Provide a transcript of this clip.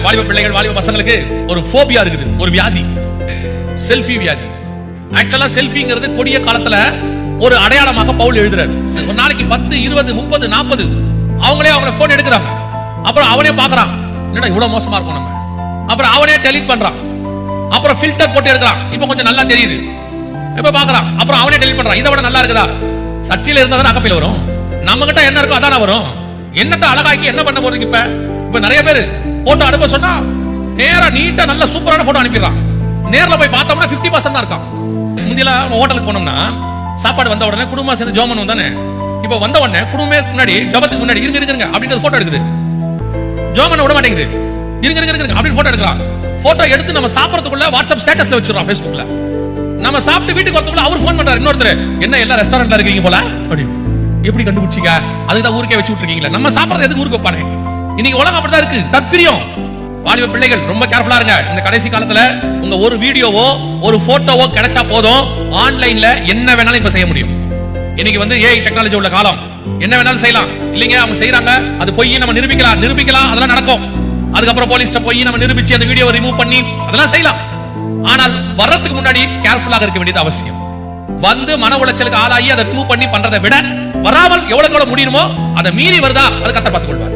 வாலிப பிள்ளைகள் வாலிப பசங்களுக்கு ஒரு ஃபோபியா இருக்குது, ஒரு வியாதி, செல்ஃபி வியாதி. ஆக்சுவலா செல்ஃபிங்கிறது கொடிய காலத்துல ஒரு அடையாளமாக பவுல் எழுதுறாரு. ஒரு நாளைக்கு 10, 20, 30, 40 அவங்கள போன் எடுக்கிறாங்க. அப்புறம் அவனே பாக்குறான், என்னடா இவ்வளவு மோசமா இருக்கும் நம்ம. அப்புறம் அவனே டெலீட் பண்றான். அப்புறம் ஃபில்டர் போட்டு எடுக்கிறான், இப்ப கொஞ்சம் நல்லா தெரியுது, இப்ப பாக்குறான். அப்புறம் அவனே டெலீட் பண்றான், இதை விட நல்லா இருக்குதா? சட்டியில இருந்தா தான் அகப்பையில வரும். நம்ம கிட்ட என்ன இருக்கோ அதான வரும். என்னத்த அழகாக்கி என்ன பண்ண போறீங்க? இப்ப நிறைய பேர் போட்டோ அனுப்ப சொன்னா நேரா நீட்டா நல்ல சூப்பரான போட்டோ அனுப்பிடுறான். நேர்ல போய் பார்த்தோம்னா 50% தான் இருக்கான். முந்தில ஹோட்டலுக்கு போனோம்னா சாப்பாடு வந்த உடனே குடும்பம் சேர்ந்து ஜோமன் வந்தானே, இப்ப வந்த உடனே குடும்பம் முன்னாடி ஜபத்துக்கு முன்னாடி இருங்க அப்படின்றது போட்டோ எடுக்குது. ஜோமன் விட மாட்டேங்குது, இருங்க அப்படின்னு போட்டோ எடுக்கலாம். போட்டோ எடுத்து நம்ம சாப்பிடறதுக்குள்ள வாட்ஸ்அப் ஸ்டேட்டஸ்ல வச்சிடறோம், Facebookல. நம்ம சாப்பிட்டு வீட்டுக்கு வரதுக்குள்ள அவர் போன் பண்றாரு இன்னொருத்தர், என்ன எல்லா ரெஸ்டாரண்ட்ல இருக்கீங்க போல அப்படி. எப்படி கண்டுபிடிச்சீங்க? அதுதான் ஊருக்கே வச்சு விட்டுருக்கீங்களா? நம்ம சாப்பிடறது எதுக்கு ஊருக்கு வைப்பானே? இன்னைக்கு உலகம் அப்படிதான் இருக்கு, தத்பிரியம். வாலிப பிள்ளைகள் ரொம்ப கேர்ஃபுல்லா இருங்க. இந்த கடைசி காலத்துல உங்க ஒரு வீடியோவோ ஒரு போட்டோவோ கிடைச்சா போதும், ஆன்லைன்ல என்ன வேணாலும் இப்ப செய்ய முடியும். இன்னைக்கு ஏஐ டெக்னாலஜி உள்ள காலம், என்ன வேணாலும் செய்யலாம். இல்லைங்க அவங்க செய்யறாங்க, அது போய் நம்ம நிரூபிக்கலாம், அதெல்லாம் நடக்கும். அதுக்கப்புறம் போலீஸ்ட்ட போய் நம்ம நிரூபிச்சு அந்த வீடியோவை ரிமூவ் பண்ணி அதெல்லாம் செய்யலாம். ஆனால் வர்றதுக்கு முன்னாடி கேர்ஃபுல்லாக இருக்க வேண்டியது அவசியம். மன உளைச்சலுக்கு ஆளாகி அதை ரிமூவ் பண்ணி பண்றதை விட வராமல் எவ்வளவு முடியுமோ அதை மீறி வருதா, அது கர்த்தர் பார்த்துக் கொள்வார்.